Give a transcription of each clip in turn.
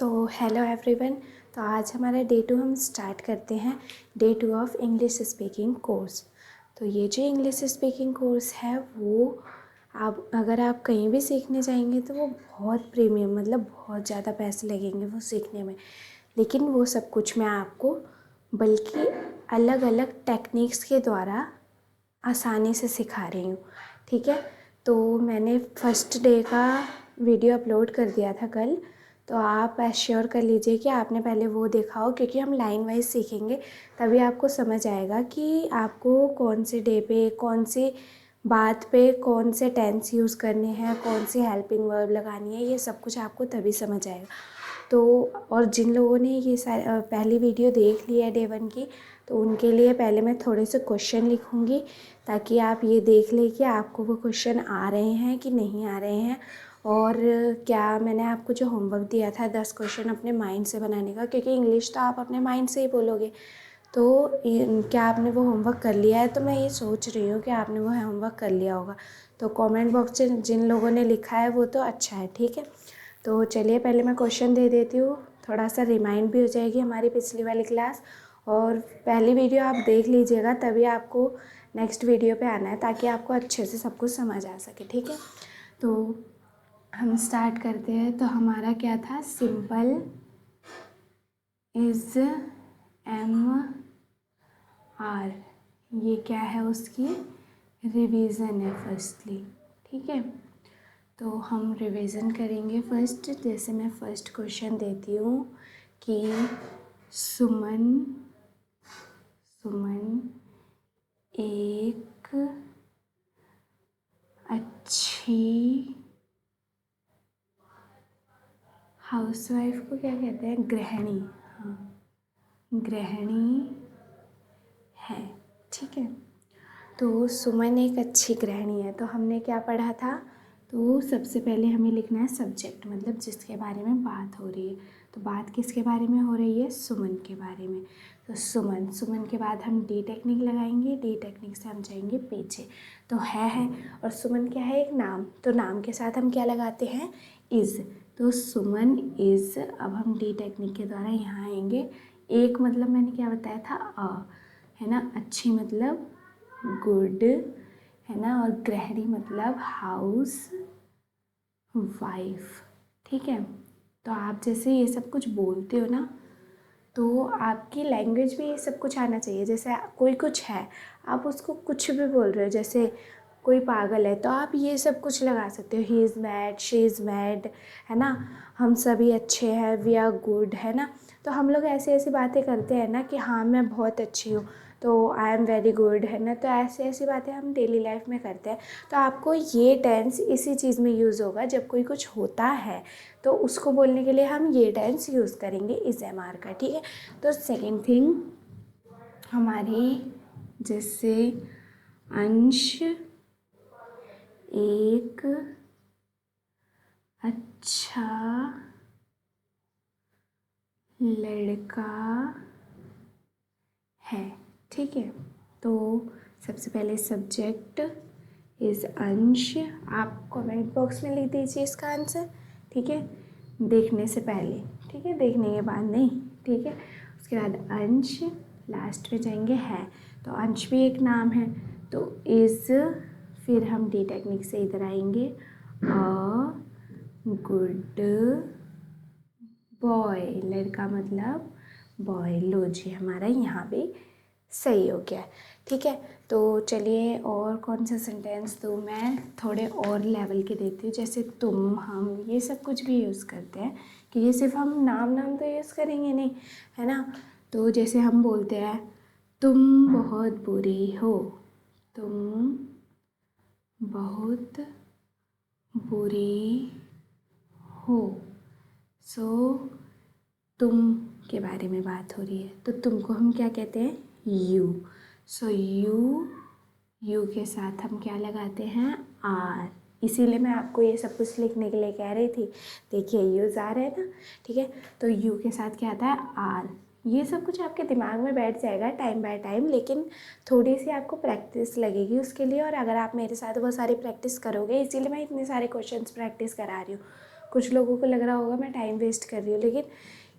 तो hello everyone. तो आज हमारा डे 2 हम स्टार्ट करते हैं, day 2 of English speaking course. तो ये जो इंग्लिश स्पीकिंग कोर्स है वो अगर आप कहीं भी सीखने जाएंगे तो वो बहुत प्रीमियम, मतलब बहुत ज़्यादा पैसे लगेंगे वो सीखने में, लेकिन वो सब कुछ मैं आपको बल्कि अलग अलग टेक्निक्स के द्वारा आसानी से सिखा रही हूँ। ठीक है, तो मैंने फर्स्ट डे का वीडियो अपलोड कर दिया था कल, तो आप एश्योर कर लीजिए कि आपने पहले वो देखा हो, क्योंकि हम लाइन वाइज सीखेंगे, तभी आपको समझ आएगा कि आपको कौन से डे पे कौन सी बात पे कौन से टेंस यूज़ करने हैं, कौन सी हेल्पिंग वर्ब लगानी है, ये सब कुछ आपको तभी समझ आएगा। तो और जिन लोगों ने ये पहली वीडियो देख ली है डे 1 की, तो उनके लिए पहले मैं थोड़े से क्वेश्चन लिखूँगी ताकि आप ये देख लें कि आपको वो क्वेश्चन आ रहे हैं कि नहीं आ रहे हैं, और क्या मैंने आपको जो होमवर्क दिया था 10 क्वेश्चन अपने माइंड से बनाने का, क्योंकि इंग्लिश तो आप अपने माइंड से ही बोलोगे। तो क्या आपने वो होमवर्क कर लिया है? तो मैं ये सोच रही हूँ कि आपने वो होमवर्क कर लिया होगा। तो कमेंट बॉक्स में जिन लोगों ने लिखा है वो तो अच्छा है, ठीक है। तो चलिए पहले मैं क्वेश्चन दे देती हूँ, थोड़ा सा रिमाइंड भी हो जाएगी हमारी पिछली वाली क्लास। और पहली वीडियो आप देख लीजिएगा, तभी आपको नेक्स्ट वीडियो पे आना है, ताकि आपको अच्छे से सब कुछ समझ आ सके, ठीक है। तो हम स्टार्ट करते हैं। तो हमारा क्या था? सिंपल इज एम आर, ये क्या है? उसकी रिवीजन है फर्स्टली, ठीक है। तो हम रिवीजन करेंगे फर्स्ट। जैसे मैं फर्स्ट क्वेश्चन देती हूँ कि सुमन एक अच्छी हाउसवाइफ को क्या कहते हैं? गृहिणी। हाँ, गृहिणी है, ठीक है। तो सुमन एक अच्छी गृहिणी है, तो हमने क्या पढ़ा था? तो सबसे पहले हमें लिखना है सब्जेक्ट, मतलब जिसके बारे में बात हो रही है। तो बात किसके बारे में हो रही है? सुमन के बारे में। तो सुमन के बाद हम डी टेक्निक लगाएंगे, डी टेक्निक से हम जाएंगे पीछे। तो है, और सुमन क्या है? एक नाम। तो नाम के साथ हम क्या लगाते हैं? इज़। तो सुमन इज़। अब हम डी टेक्निक के द्वारा यहाँ आएंगे। एक मतलब मैंने क्या बताया था? है ना। अच्छी मतलब गुड, है ना। और गृहिणी मतलब हाउस वाइफ, ठीक है। तो आप जैसे ये सब कुछ बोलते हो ना, तो आपकी लैंग्वेज में ये सब कुछ आना चाहिए। जैसे कोई कुछ है, आप उसको कुछ भी बोल रहे हो, जैसे कोई पागल है तो आप ये सब कुछ लगा सकते हो। He is mad, she is mad, है ना। हम सभी अच्छे हैं, वी आर गुड, है ना। तो हम लोग ऐसी ऐसी बातें करते हैं ना कि हाँ मैं बहुत अच्छी हूँ, तो आई एम वेरी गुड, है ना। तो ऐसी ऐसी बातें हम डेली लाइफ में करते हैं। तो आपको ये टेंस इसी चीज़ में यूज़ होगा, जब कोई कुछ होता है तो उसको बोलने के लिए हम ये टेंस यूज़ करेंगे, इज़ एम आर का, ठीक है। तो सेकेंड थिंग हमारी, जैसे अंश एक अच्छा लड़का है, ठीक है। तो सबसे पहले सब्जेक्ट इज़ अंश। आप कमेंट बॉक्स में लिख दीजिए इसका आंसर, ठीक है, देखने से पहले, ठीक है, देखने के बाद नहीं, ठीक है। उसके बाद अंश, लास्ट में जाएंगे है। तो अंश भी एक नाम है, तो इज़, फिर हम डी टेक्निक से इधर आएंगे, अ गुड बॉय, लड़का मतलब बॉय। लो जी, हमारा यहाँ भी सही हो गया, ठीक है। तो चलिए और कौन सा सेंटेंस दूँ मैं? थोड़े और लेवल के देती हूँ। जैसे तुम, हम, ये सब कुछ भी यूज़ करते हैं, कि ये सिर्फ हम नाम तो यूज़ करेंगे नहीं, है ना। तो जैसे हम बोलते हैं तुम बहुत बुरी हो, तुम बहुत बुरी हो। सो तुम के बारे में बात हो रही है, तो तुमको हम क्या कहते हैं? यू। सो यू के साथ हम क्या लगाते हैं? आर। इसीलिए मैं आपको ये सब कुछ लिखने के लिए कह रही थी। देखिए यूज़ आ रहा है ना, ठीक है। तो यू के साथ क्या आता है? आर। ये सब कुछ आपके दिमाग में बैठ जाएगा टाइम बाय टाइम, लेकिन थोड़ी सी आपको प्रैक्टिस लगेगी उसके लिए। और अगर आप मेरे साथ बहुत सारी प्रैक्टिस करोगे, इसीलिए मैं इतने सारे क्वेश्चंस प्रैक्टिस करा रही हूँ, कुछ लोगों को लग रहा होगा मैं टाइम वेस्ट कर रही हूँ, लेकिन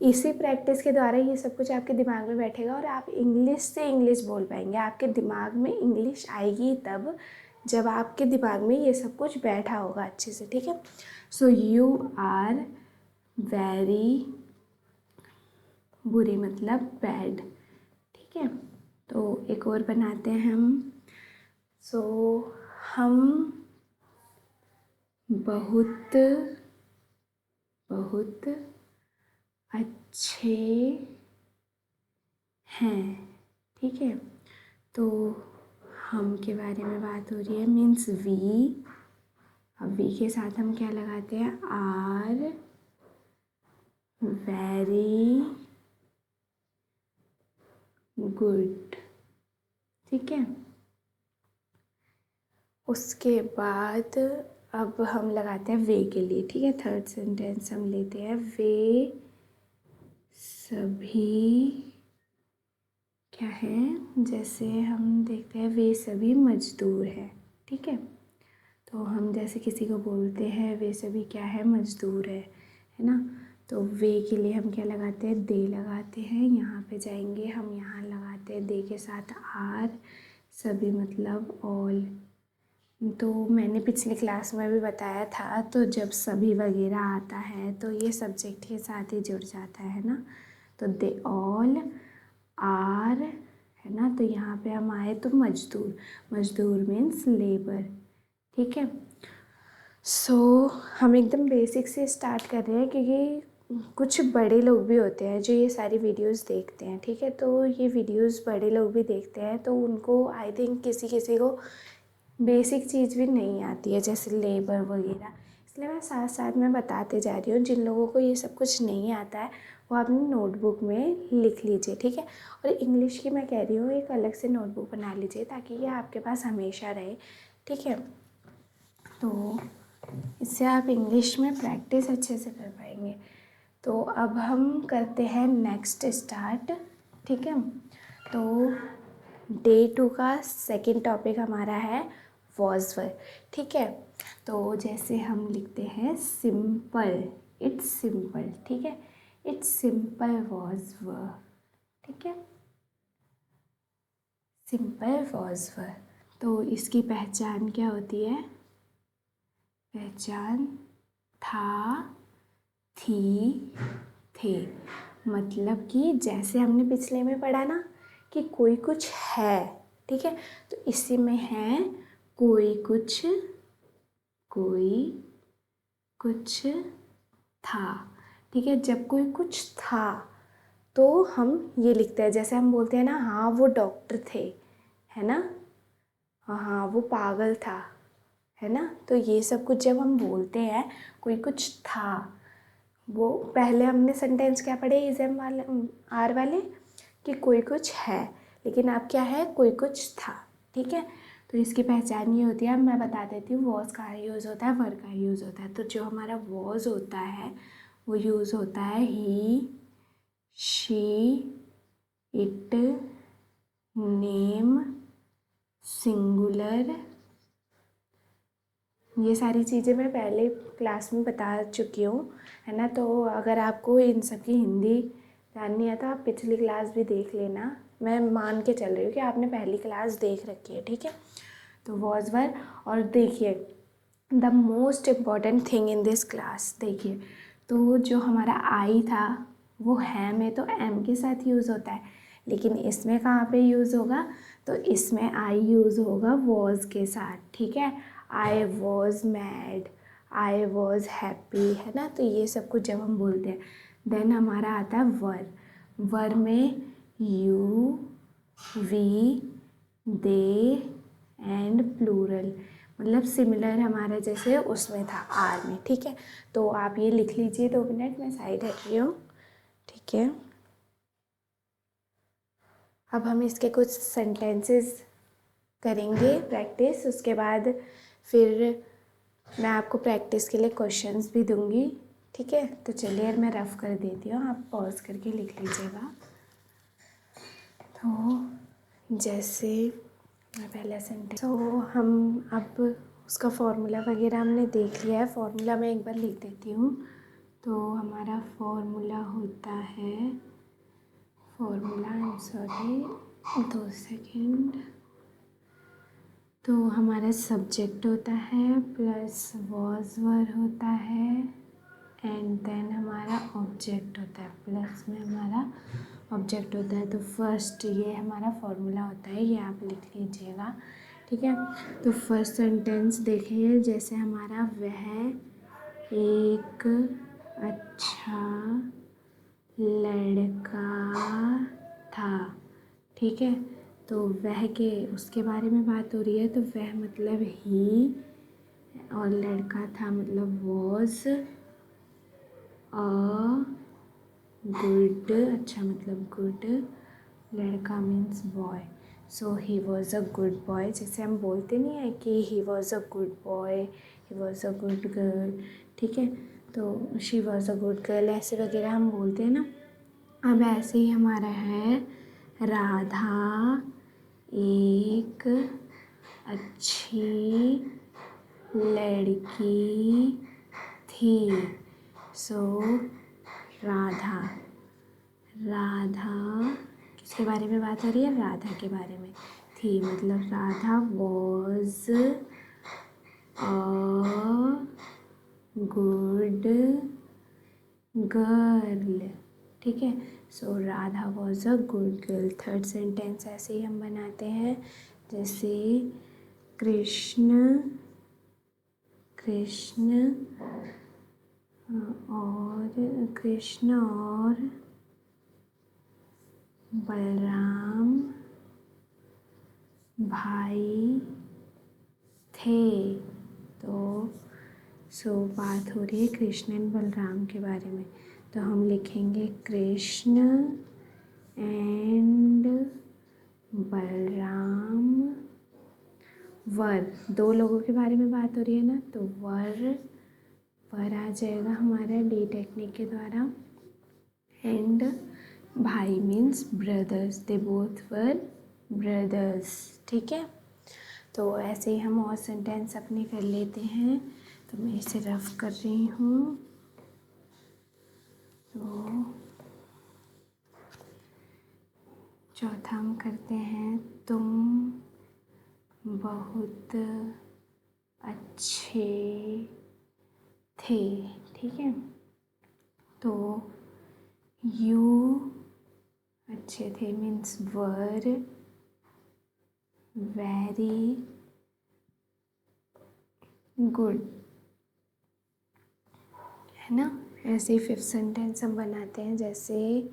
इसी प्रैक्टिस के द्वारा ये सब कुछ आपके दिमाग में बैठेगा और आप इंग्लिश से इंग्लिश बोल पाएंगे। आपके दिमाग में इंग्लिश आएगी तब जब आपके दिमाग में ये सब कुछ बैठा होगा अच्छे से, ठीक है। सो यू आर वेरी, बुरी मतलब बैड, ठीक है। तो एक और बनाते हैं हम। सो हम बहुत बहुत अच्छे हैं, ठीक है। तो हम के बारे में बात हो रही है, मीन्स वी। अब वी के साथ हम क्या लगाते हैं, आर वेरी गुड, ठीक है। उसके बाद अब हम लगाते हैं वे के लिए, ठीक है। थर्ड सेंटेंस हम लेते हैं, वे सभी क्या है, जैसे हम देखते हैं वे सभी मजदूर हैं, ठीक है। तो हम जैसे किसी को बोलते हैं वे सभी क्या है, मजदूर है ना। तो वे के लिए हम क्या लगाते हैं, दे लगाते हैं। यहाँ पे जाएंगे हम, यहाँ लगाते हैं दे के साथ आर, सभी मतलब ऑल। तो मैंने पिछली क्लास में भी बताया था, तो जब सभी वगैरह आता है तो ये सब्जेक्ट के साथ ही जुड़ जाता है ना। तो दे ऑल आर, है ना। तो यहाँ पे हम आए तो मजदूर, मजदूर मीन्स लेबर, ठीक है। सो हम एकदम बेसिक से स्टार्ट कर रहे हैं, क्योंकि कुछ बड़े लोग भी होते हैं जो ये सारी वीडियोस देखते हैं, ठीक है। तो ये वीडियोस बड़े लोग भी देखते हैं, तो उनको आई थिंक किसी किसी को बेसिक चीज़ भी नहीं आती है, जैसे लेबर वगैरह। इसलिए मैं साथ साथ में बताते जा रही हूँ। जिन लोगों को ये सब कुछ नहीं आता है वो अपनी नोटबुक में लिख लीजिए, ठीक है। और इंग्लिश की मैं कह रही हूँ, एक अलग से नोटबुक बना लीजिए ताकि ये आपके पास हमेशा रहे, ठीक है। तो इससे आप इंग्लिश में प्रैक्टिस अच्छे से कर पाएंगे। तो अब हम करते हैं नेक्स्ट स्टार्ट, ठीक है। तो डे 2 का सेकंड टॉपिक हमारा है वॉज वर, ठीक है। तो जैसे हम लिखते हैं सिंपल, इट्स सिंपल, ठीक है। इट्स सिंपल वॉज वर, ठीक है। Simple was were. तो इसकी पहचान क्या होती है, पहचान था, थी, थे। मतलब कि जैसे हमने पिछले में पढ़ा ना कि कोई कुछ है, ठीक है। तो इसी में है कोई कुछ, कोई कुछ था, ठीक है। जब कोई कुछ था तो हम ये लिखते हैं, जैसे हम बोलते हैं ना, हाँ वो डॉक्टर थे, है ना, हाँ वो पागल था, है ना। तो ये सब कुछ जब हम बोलते हैं कोई कुछ था, वो पहले हमने सेंटेंस क्या पढ़े इज़म वाले, आर वाले, कि कोई कुछ है, लेकिन अब क्या है, कोई कुछ था, ठीक है। तो इसकी पहचान ये होती है, अब मैं बता देती हूँ वॉज कहाँ यूज़ होता है, वर कहाँ यूज़ होता है। तो जो हमारा वॉज होता है वो यूज़ होता है ही, शी, इट, नेम, सिंगुलर। ये सारी चीज़ें मैं पहले क्लास में बता चुकी हूँ, है ना। तो अगर आपको इन सब की हिंदी जाननी है तो आप पिछली क्लास भी देख लेना। मैं मान के चल रही हूँ कि आपने पहली क्लास देख रखी है, ठीक है। तो वॉज वर। और देखिए the most important thing in this class, देखिए तो जो हमारा आई था वो है में तो एम के साथ यूज़ होता है, लेकिन इसमें कहाँ पे यूज़ होगा, तो इसमें आई यूज़ होगा वॉज के साथ, ठीक है। I was mad, I was happy, है ना। तो ये सब कुछ जब हम बोलते हैं, देन हमारा आता है वर। वर में you, we, they and plural, मतलब सिमिलर हमारा जैसे उसमें था आर में, ठीक है। तो आप ये लिख लीजिए, 2 मिनट में साइड हट रही हूँ, ठीक है। अब हम इसके कुछ सेंटेंसेस करेंगे प्रैक्टिस, उसके बाद फिर मैं आपको प्रैक्टिस के लिए क्वेश्चंस भी दूंगी, ठीक है। तो चलिए मैं रफ़ कर देती हूँ, आप पॉज करके लिख लीजिएगा। तो जैसे मैं पहला सेंटेंस, तो हम अब उसका फॉर्मूला वगैरह हमने देख लिया है। फॉर्मूला मैं एक बार लिख देती हूँ। तो हमारा फॉर्मूला होता है, सॉरी 2 सेकेंड। तो हमारा सब्जेक्ट होता है प्लस वॉज वर होता है एंड देन हमारा ऑब्जेक्ट होता है, प्लस में हमारा ऑब्जेक्ट होता है। तो फर्स्ट ये हमारा फॉर्मूला होता है, ये आप लिख लीजिएगा, ठीक है। तो फर्स्ट सेंटेंस देखिए, जैसे हमारा वह एक अच्छा लड़का था, ठीक है। तो वह के उसके बारे में बात हो रही है, तो वह मतलब ही और लड़का था मतलब वॉज अ गुड, अच्छा मतलब गुड, लड़का means boy. So he was a good boy, जैसे हम बोलते नहीं है कि he was a good boy, he was a good girl, ठीक है। तो she was a good girl ऐसे वगैरह हम बोलते हैं ना। अब ऐसे ही हमारा है, राधा एक अच्छी लड़की थी। सो राधा किसके बारे में बात हो रही है? राधा के बारे में। थी मतलब Radha was a good girl, ठीक है। So Radha was a good girl. Third sentence ऐसे ही हम बनाते हैं, जैसे कृष्ण और बलराम भाई थे। तो बात हो रही है कृष्ण एंड बलराम के बारे में। तो हम लिखेंगे कृष्ण एंड बलराम वर, 2 लोगों के बारे में बात हो रही है ना, तो वर आ जाएगा हमारा डी टेक्निक के द्वारा। एंड भाई means brothers, they both were brothers, ठीक है। तो ऐसे ही हम और सेंटेंस अपने कर लेते हैं। तो मैं इसे रफ कर रही हूँ। तो चौथा हम करते हैं, तुम बहुत अच्छे थे, ठीक है। तो यू अच्छे थे मीन्स वर वेरी गुड, है ना। ऐसे ही फिफ्थ सेंटेंस हम बनाते हैं, जैसे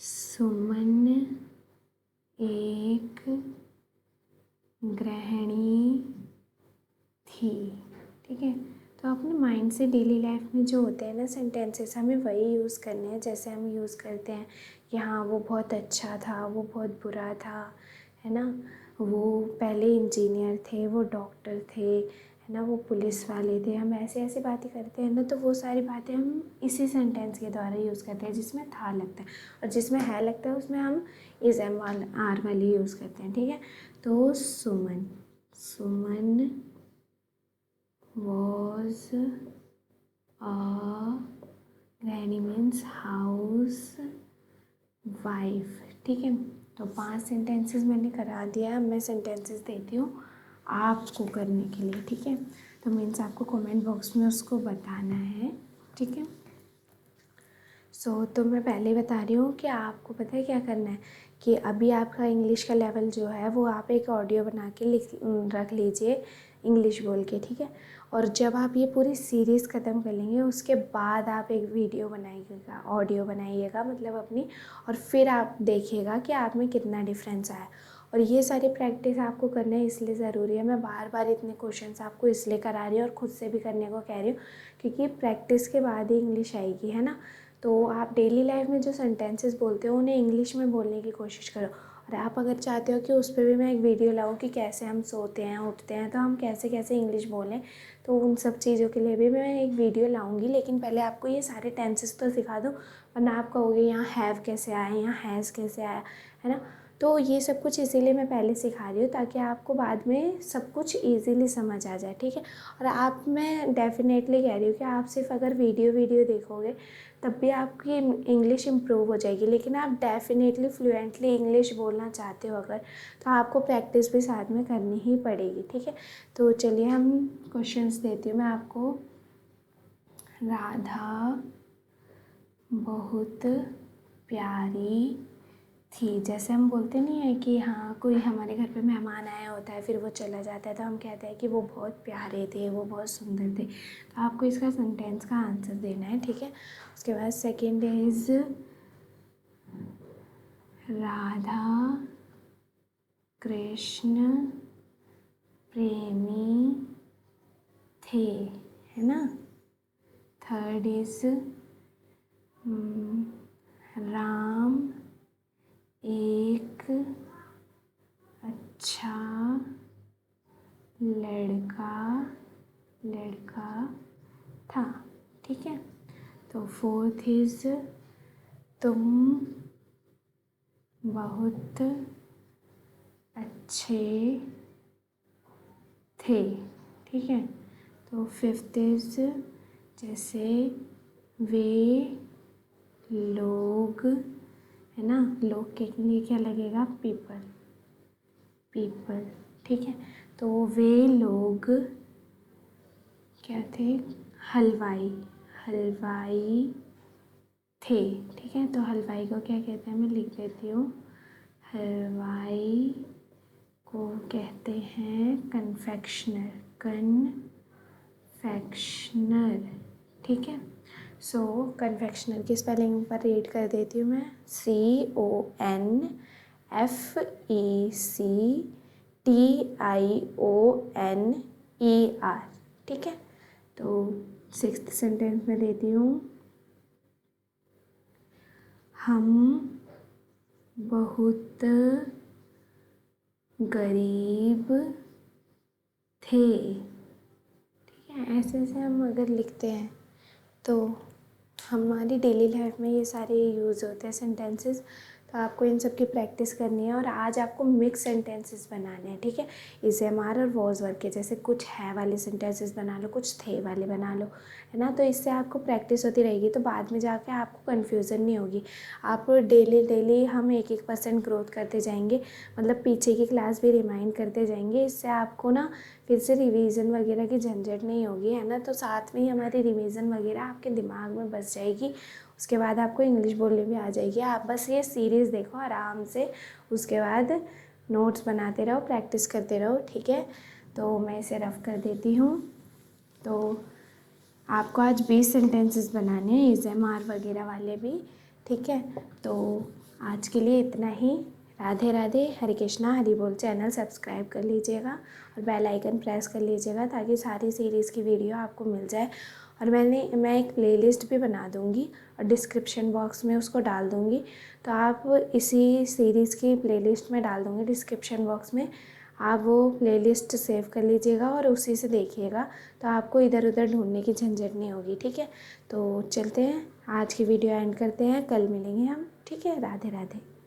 सुमन एक गृहिणी थी, ठीक है। तो अपने माइंड से डेली लाइफ में जो होते हैं ना सेंटेंसेस, हमें वही यूज़ करने हैं। जैसे हम यूज़ करते हैं कि हाँ वो बहुत अच्छा था, वो बहुत बुरा था, है ना। वो पहले इंजीनियर थे, वो डॉक्टर थे, है ना, वो पुलिस वाले थे। हम ऐसे ऐसे बातें करते हैं ना, तो वो सारी बातें हम इसी सेंटेंस के द्वारा यूज़ करते हैं, जिसमें था लगता है, और जिसमें है लगता है उसमें हम इज़ एम आर वाली यूज़ करते हैं, ठीक है। तो सुमन was a granny means house wife, ठीक है। तो 5 सेंटेंसेस मैंने करा दिया है। अब मैं सेंटेंसेस देती हूँ आपको करने के लिए, ठीक है। तो मीन्स आपको कमेंट बॉक्स में उसको बताना है, ठीक है। तो मैं पहले बता रही हूँ कि आपको पता है क्या करना है, कि अभी आपका इंग्लिश का लेवल जो है वो आप एक ऑडियो बना के रख लीजिए इंग्लिश बोल के, ठीक है। और जब आप ये पूरी सीरीज़ ख़त्म कर लेंगे, उसके बाद आप एक वीडियो बनाइएगा, ऑडियो बनाइएगा मतलब अपनी, और फिर आप देखिएगा कि आप में कितना डिफरेंस आया। और ये सारी प्रैक्टिस आपको करना है, इसलिए ज़रूरी है। मैं बार बार इतने क्वेश्चंस आपको इसलिए करा रही हूँ और ख़ुद से भी करने को कह रही हूँ, क्योंकि प्रैक्टिस के बाद ही इंग्लिश आएगी, है ना। तो आप डेली लाइफ में जो सेंटेंसेस बोलते हो उन्हें इंग्लिश में बोलने की कोशिश करो। और आप अगर चाहते हो कि उस पर भी मैं एक वीडियो लाऊं कि कैसे हम सोते हैं उठते हैं तो हम कैसे कैसे इंग्लिश बोलें, तो उन सब चीज़ों के लिए भी मैं एक वीडियो लाऊंगी। लेकिन पहले आपको ये सारे टेंसेस तो सिखा दूँ, वरना आप कहोगे यहाँ हैव कैसे आया, यहाँ हैज़ कैसे आया, है ना। तो ये सब कुछ इसीलिए मैं पहले सिखा रही हूँ ताकि आपको बाद में सब कुछ ईज़िली समझ आ जाए, ठीक है। और आप, मैं डेफिनेटली कह रही हूँ कि आप सिर्फ अगर वीडियो देखोगे तब भी आपकी इंग्लिश इम्प्रूव हो जाएगी, लेकिन आप डेफिनेटली फ्लुएंटली इंग्लिश बोलना चाहते हो अगर, तो आपको प्रैक्टिस भी साथ में करनी ही पड़ेगी, ठीक है। तो चलिए हम क्वेश्चंस देती हूँ मैं आपको। राधा बहुत प्यारी थी। जैसे हम बोलते नहीं है कि हाँ कोई हमारे घर पे मेहमान आया होता है फिर वो चला जाता है, तो हम कहते हैं कि वो बहुत प्यारे थे, वो बहुत सुंदर थे। तो आपको इसका सेंटेंस का आंसर देना है, ठीक है। उसके बाद सेकंड इज राधा कृष्ण प्रेमी थे, है ना। थर्ड इज राम एक अच्छा लड़का था, ठीक है। तो फोर्थ इज तुम बहुत अच्छे थे, ठीक है। तो फिफ्थ इज जैसे वे लोग, है ना, लोग के लिए क्या लगेगा, पीपल, ठीक है। तो वे लोग क्या थे, हलवाई थे, ठीक है। तो हलवाई को क्या कहते हैं, मैं लिख देती हूँ। हलवाई को कहते हैं कन्फेक्शनर, ठीक है। सो कन्फेक्शनर की स्पेलिंग पर रीड कर देती हूँ मैं। CONFECTIONER, ठीक है। तो सिक्स्थ सेंटेंस में देती हूँ। हम बहुत गरीब थे, ठीक है। ऐसे ऐसे हम अगर लिखते हैं तो हमारी डेली लाइफ में ये सारे यूज़ होते हैं सेंटेंसेस। तो आपको इन सब की प्रैक्टिस करनी है और आज आपको मिक्स सेंटेंसेस बनाने हैं, ठीक है। इसे हमारा और वॉज वर्क के जैसे कुछ है वाले सेंटेंसेस बना लो, कुछ थे वाले बना लो, है ना। तो इससे आपको प्रैक्टिस होती रहेगी तो बाद में जाके आपको कन्फ्यूज़न नहीं होगी। आप डेली हम 1% ग्रोथ करते जाएंगे, मतलब पीछे की क्लास भी रिमाइंड करते जाएंगे। इससे आपको ना फिर से रिवीजन वगैरह की झंझट नहीं होगी, है ना। तो साथ में ही हमारी रिवीजन वगैरह आपके दिमाग में बस जाएगी, उसके बाद आपको इंग्लिश बोलने भी आ जाएगी। आप बस ये सीरीज़ देखो आराम से, उसके बाद नोट्स बनाते रहो, प्रैक्टिस करते रहो, ठीक है। तो मैं इसे रफ कर देती हूँ। तो आपको आज 20 सेंटेंसेस बनाने हैं, ASMR वगैरह वाले भी, ठीक है। तो आज के लिए इतना ही। राधे राधे, हरे कृष्णा, हरि बोल। चैनल सब्सक्राइब कर लीजिएगा और बेल आइकन प्रेस कर लीजिएगा ताकि सारी सीरीज़ की वीडियो आपको मिल जाए। और मैं एक प्लेलिस्ट भी बना दूँगी और डिस्क्रिप्शन बॉक्स में उसको डाल दूँगी, तो आप इसी सीरीज़ की प्लेलिस्ट में डाल दूँगी डिस्क्रिप्शन बॉक्स में। आप वो प्लेलिस्ट सेव कर लीजिएगा और उसी से देखिएगा, तो आपको इधर उधर ढूंढने की झंझट नहीं होगी, ठीक है। तो चलते हैं, आज की वीडियो एंड करते हैं, कल मिलेंगे हम, ठीक है। राधे राधे।